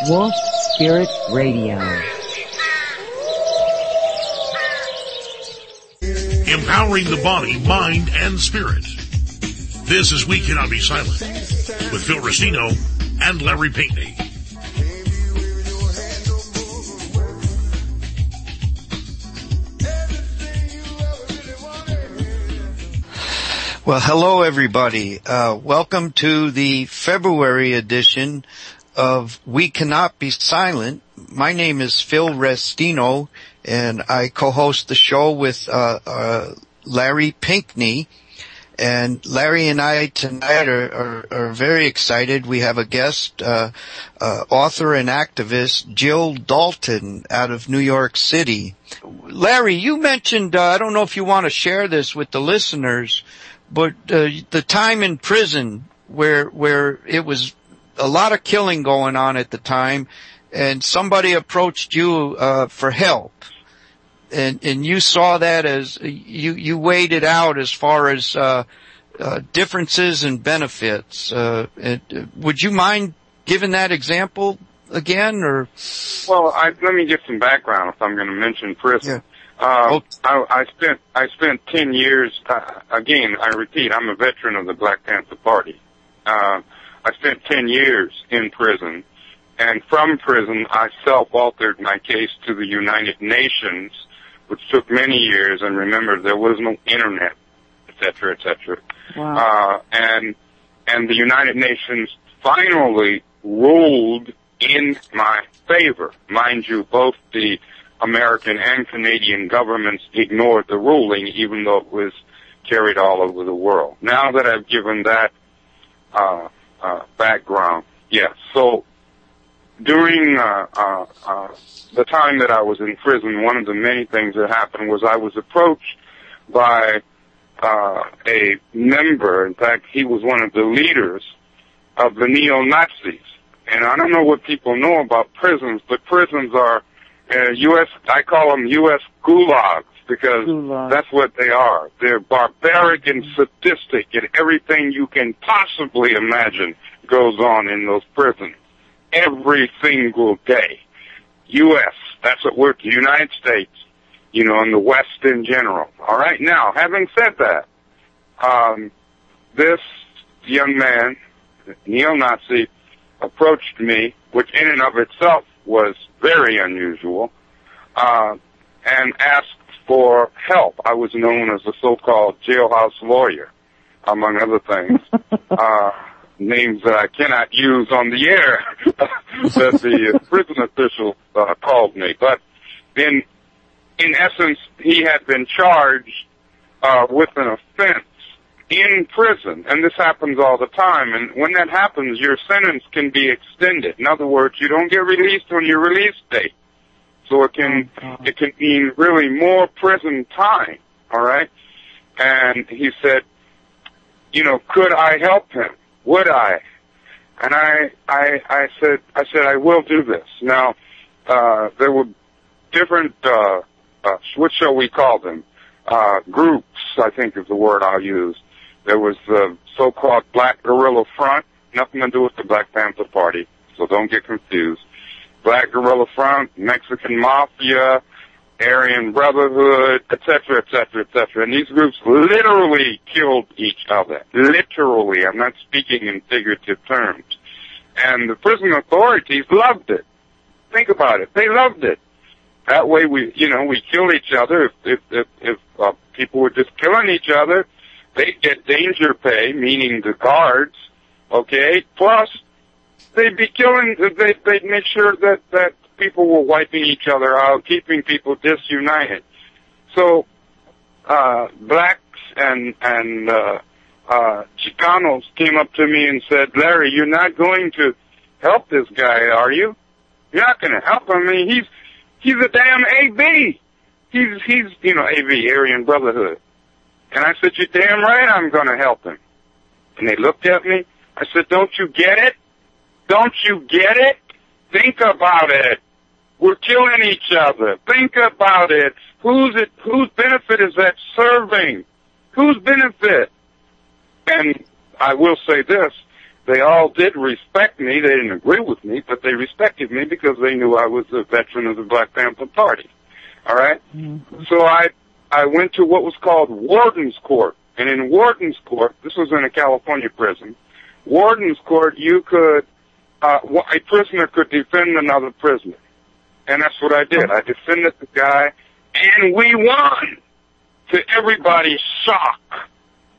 Wolf Spirit Radio. Empowering the body, mind, and spirit. This is We Cannot Be Silent with Phil Restino and Larry Pinkney. Well, hello everybody. Welcome to the February edition of We Cannot Be Silent. My name is Phil Restino, and I co-host the show with Larry Pinkney. And Larry and I tonight are very excited. We have a guest, author and activist, Jill Dalton, out of New York City. Larry, you mentioned, I don't know if you want to share this with the listeners, but the time in prison where it was a lot of killing going on at the time, and somebody approached you for help, and you saw that as you weighed it out as far as differences and benefits. Would you mind giving that example again, or? Well, let me give some background if I'm going to mention prison. Yeah. I spent 10 years, again, I repeat, I'm a veteran of the Black Panther Party. I spent 10 years in prison, and from prison I self-authored my case to the United Nations, which took many years, and remember, there was no internet, et cetera, et cetera. Wow. And the United Nations finally ruled in my favor. Mind you, both the American and Canadian governments ignored the ruling, even though it was carried all over the world. Now that I've given that background, yes. So during the time that I was in prison, one of the many things that happened was I was approached by a member. In fact, he was one of the leaders of the neo-Nazis. And I don't know what people know about prisons, but prisons are I call them U.S. gulags, because that's what they are. They're barbaric and sadistic, and everything you can possibly imagine goes on in those prisons every single day. U.S., that's what we're, the United States, and the West in general. All right, now, having said that, this young man, neo-Nazi, approached me, which in and of itself was very unusual, and asked for help. I was known as a so-called jailhouse lawyer, among other things, names that I cannot use on the air that the prison official called me. But in essence, he had been charged with an offense in prison, and this happens all the time, and when that happens, your sentence can be extended. In other words, you don't get released on your release date. So it can mean really more prison time, all right? And he said, could I help him? Would I? And I said, I will do this. Now, there were different, what shall we call them? Groups, I think is the word I'll use. There was the so-called Black Guerrilla Front, nothing to do with the Black Panther Party, so don't get confused. Black Guerrilla Front, Mexican Mafia, Aryan Brotherhood, et cetera, et cetera, et cetera. And these groups literally killed each other. Literally. I'm not speaking in figurative terms. And the prison authorities loved it. Think about it. They loved it. That way we kill each other. If people were just killing each other, they'd get danger pay, meaning the guards, okay? Plus, they'd be killing, they'd make sure that people were wiping each other out, keeping people disunited. So, blacks and Chicanos came up to me and said, Larry, you're not going to help this guy, are you? You're not going to help him. I mean, he's a damn AB. He's AB, Aryan Brotherhood. And I said, you're damn right I'm going to help him. And they looked at me. I said, don't you get it? Don't you get it? Think about it. We're killing each other. Think about it. Whose benefit is that serving? Whose benefit? And I will say this, they all did respect me. They didn't agree with me, but they respected me because they knew I was a veteran of the Black Panther Party. All right? Mm-hmm. So I went to what was called Warden's Court. And in Warden's Court, this was in a California prison, Warden's Court, you could, a prisoner could defend another prisoner. And that's what I did. I defended the guy, and we won. To everybody's shock,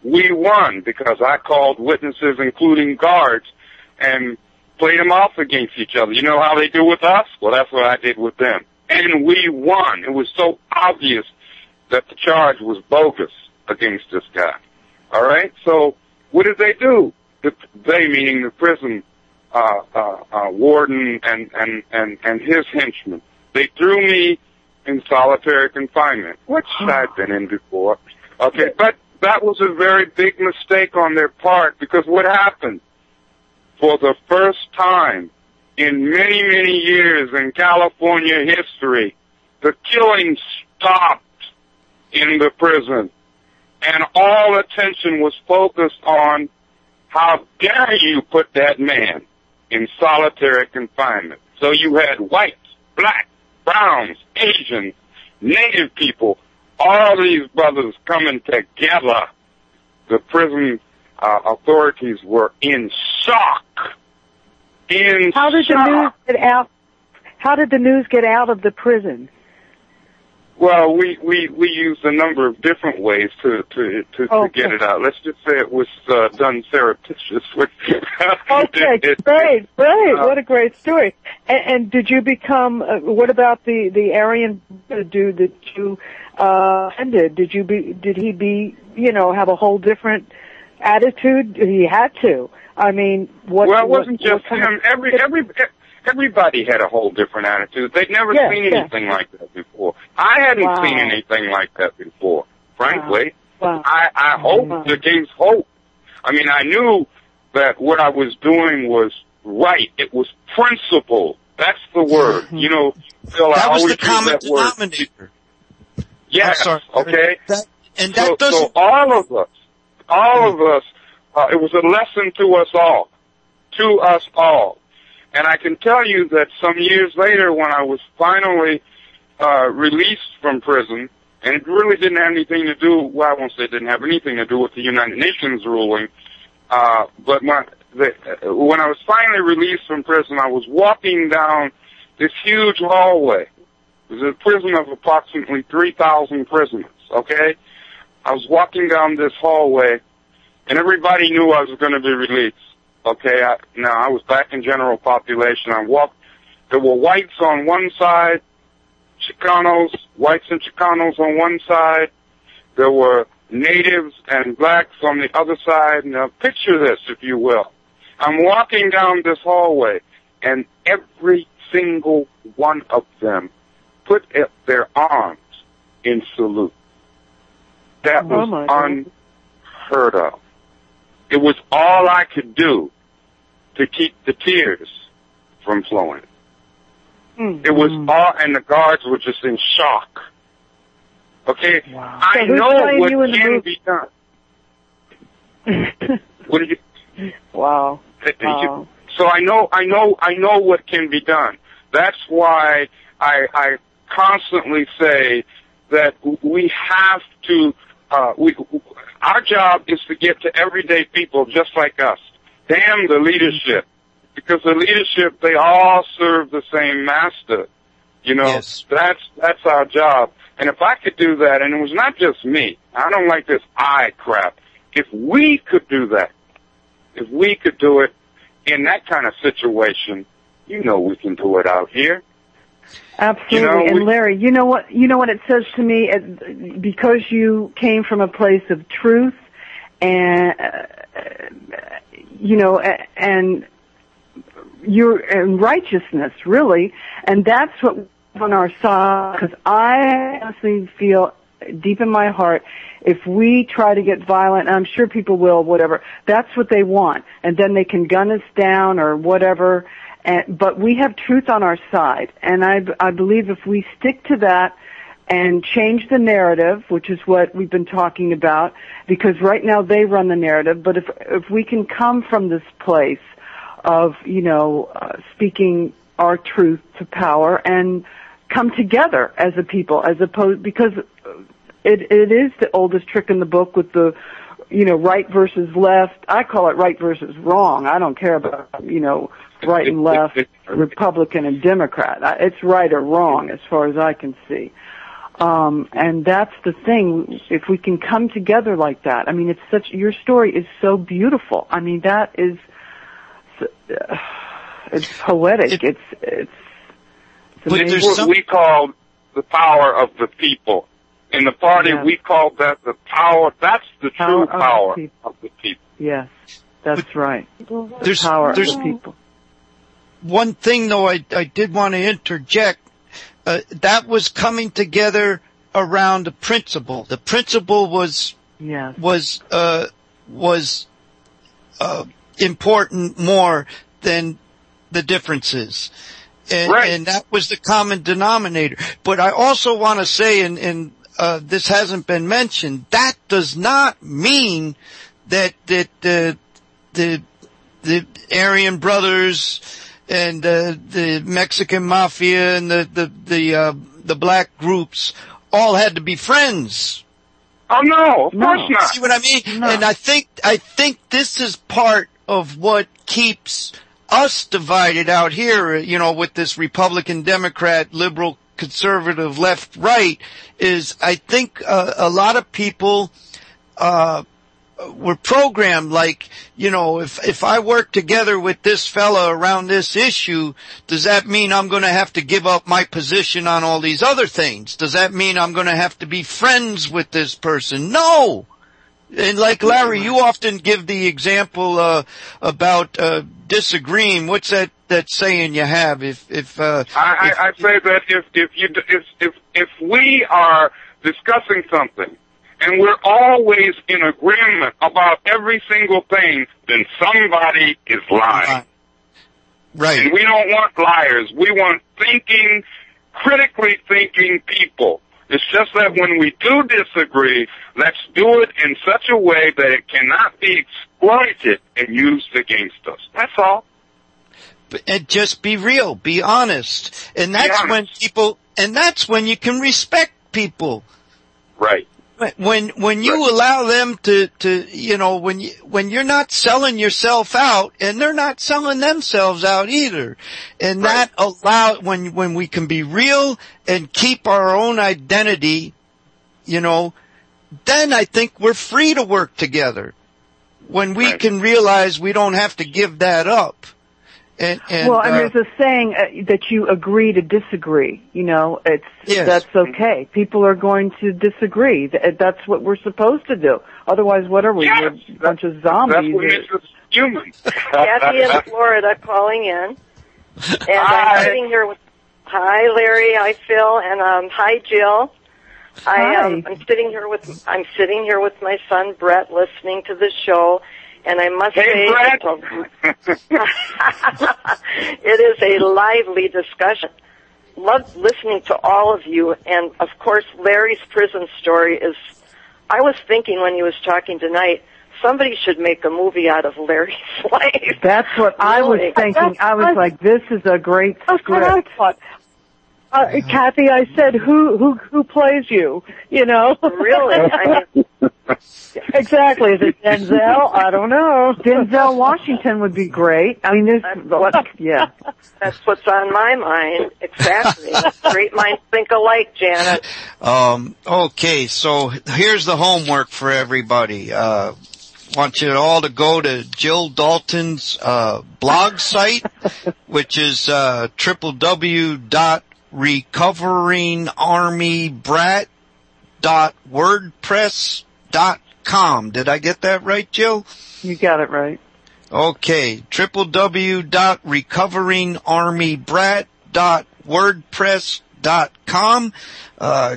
we won because I called witnesses, including guards, and played them off against each other. You know how they do with us? Well, that's what I did with them. And we won. It was so obvious that the charge was bogus against this guy. All right? So what did they do? They, meaning the prison warden and his henchmen. They threw me in solitary confinement, which I'd been in before. Okay, but that was a very big mistake on their part, because what happened? For the first time in many, many years in California history, the killing stopped in the prison, and all attention was focused on how dare you put that man in solitary confinement. So you had whites, blacks, browns, Asians, Native people, all these brothers coming together. The prison authorities were in shock. How did the news get out? How did the news get out of the prison? Well, we used a number of different ways to get it out. Let's just say it was done surreptitiously. Okay, great. What a great story. And did you become? What about the Aryan dude that you ended? Did he have a whole different attitude? He had to. I mean, what? Well, it wasn't just him. Everybody had a whole different attitude. They'd never seen anything like that before. I hadn't seen anything like that before, frankly. Wow. I hoped against hope. I mean, I knew that what I was doing was right. It was principle. That's the word. You know, Phil, that I was always the common use that word. denominator. Yes, okay? So all of us, it was a lesson to us all. And I can tell you that some years later, when I was finally released from prison, and it really didn't have anything to do, well, I won't say it didn't have anything to do with the United Nations ruling, but when I was finally released from prison, I was walking down this huge hallway. It was a prison of approximately 3,000 prisoners, okay? I was walking down this hallway, and everybody knew I was going to be released. Okay, I was back in general population. There were whites on one side, whites and Chicanos on one side. There were natives and blacks on the other side. Now, picture this, if you will. I'm walking down this hallway, and every single one of them put up their arms in salute. That was unheard of. It was all I could do to keep the tears from flowing. It was all, and the guards were just in shock. Okay? Wow. I know what can be done. What did you? Wow. So I know what can be done. That's why I constantly say that we have to, our job is to get to everyday people just like us. Damn the leadership. Because the leadership, they all serve the same master. You know, yes. That's our job. And if I could do that, and it was not just me, I don't like this I crap. If we could do that, if we could do it in that kind of situation, you know we can do it out here. Absolutely. You know, and Larry, you know what it says to me? Because you came from a place of truth and, and you're in righteousness, really, and that's what we're on our side, because I honestly feel deep in my heart, if we try to get violent, and I'm sure people will, whatever, that's what they want, and then they can gun us down or whatever, but we have truth on our side, and I believe if we stick to that, and change the narrative, which is what we've been talking about, because right now they run the narrative. But if we can come from this place of, speaking our truth to power and come together as a people, as opposed, because it is the oldest trick in the book with the, right versus left. I call it right versus wrong. I don't care about, right and left, Republican and Democrat. It's right or wrong as far as I can see. And that's the thing. If we can come together like that, I mean, your story is so beautiful. I mean, that is, it's poetic. It's what we call the power of the people. In the party, we call that the power. That's the true power of the people. Yes, that's right. The power of the people. One thing, though, I did want to interject. That was coming together around a principle. The principle was important more than the differences. And that was the common denominator. But I also want to say, and this hasn't been mentioned, that does not mean that the Aryan brothers and the Mexican mafia and the black groups all had to be friends. Oh no, of course not. See what I mean? No. And I think this is part of what keeps us divided out here, with this Republican, Democrat, liberal, conservative, left, right, is I think a lot of people were programmed like, if I work together with this fella around this issue, does that mean I'm going to have to give up my position on all these other things? Does that mean I'm going to have to be friends with this person? No! And like Larry, you often give the example about disagreeing. What's that saying you have? I say that if we are discussing something and we're always in agreement about every single thing, then somebody is lying. Right. And we don't want liars. We want critically thinking people. It's just that when we do disagree, let's do it in such a way that it cannot be exploited and used against us. That's all. And just be real, be honest. And that's when you can respect people. Right. When you allow them to when you're not selling yourself out and they're not selling themselves out either. And that when we can be real and keep our own identity, then I think we're free to work together. When we can realize we don't have to give that up. And there's a saying that you agree to disagree. That's okay. People are going to disagree. That's what we're supposed to do. Otherwise, what are we? We're a bunch of zombies. That's what makes us human. Kathy in Florida calling in, and I'm sitting here with. Hi, Larry. Hi, Phil, and hi, Jill. Hi. I'm sitting here with my son Brett, listening to the show. And I must say, it is a lively discussion. Love listening to all of you. And, of course, Larry's prison story is, I was thinking when he was talking tonight, somebody should make a movie out of Larry's life. That's what I was thinking. I was like, this is a great script. That's what I thought. Kathy, I said, who plays you? Really? Exactly. Is it Denzel? I don't know. Denzel Washington would be great. I mean, That's what's on my mind. Exactly. Great minds think alike, Janet. Okay, so here's the homework for everybody. Want you all to go to Jill Dalton's blog site, which is www.recoveringarmybrat.wordpress.com. Did I get that right, Jill? You got it right. Okay, www.recoveringarmybrat.wordpress.com.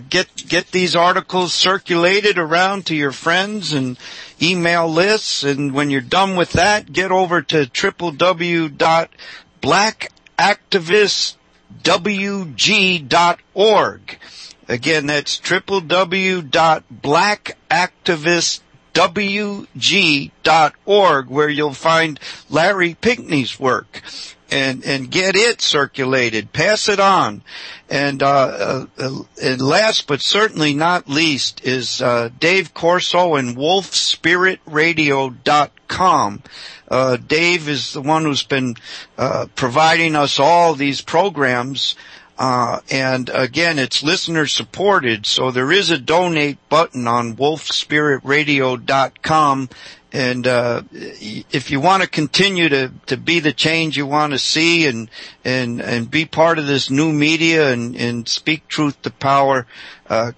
Get these articles circulated around to your friends and email lists, and when you're done with that, get over to www.blackactivistwg.org. Again, that's www.blackactivistwg.org, where you'll find Larry Pinkney's work. And get it circulated. Pass it on. And last but certainly not least is Dave Corso and wolfspiritradio.com. Dave is the one who's been providing us all these programs. And again, it's listener supported, so there is a donate button on wolfspiritradio.com. And if you want to continue to be the change you want to see and be part of this new media and speak truth to power,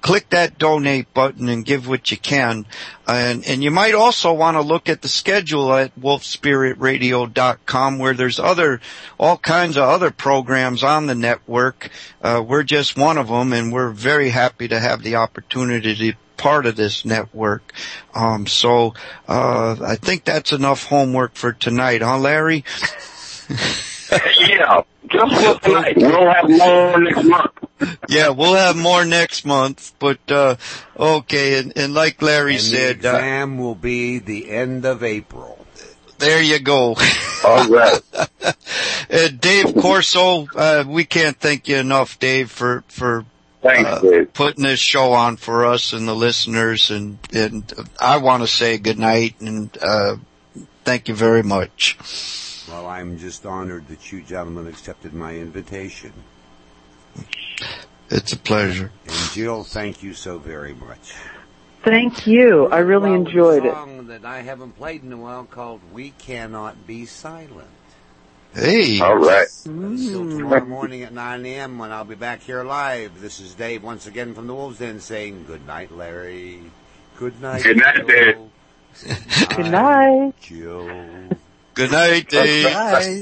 click that donate button and give what you can. And you might also want to look at the schedule at wolfspiritradio.com, where there's all kinds of other programs on the network. We're just one of them, and we're very happy to have the opportunity to part of this network. So I think that's enough homework for tonight, huh, Larry? Yeah, just for tonight. We'll have more next month. Yeah, we'll have more next month, but okay, and like Larry said, the exam will be the end of April. There you go. All right. Dave Corso, we can't thank you enough, Dave, for Thanks, Dave. putting this show on for us and the listeners, and I want to say good night and thank you very much. Well, I'm just honored that you gentlemen accepted my invitation. It's a pleasure. And Jill, thank you so very much. Thank you. I really enjoyed it. A song that I haven't played in a while called "We Cannot Be Silent." Hey. All right. Until tomorrow morning at 9 a.m. when I'll be back here live. This is Dave once again from the Wolves Den saying good night, Larry. Good night, Good night, Dave. Good night. Jill. Good night, Dave. Bye.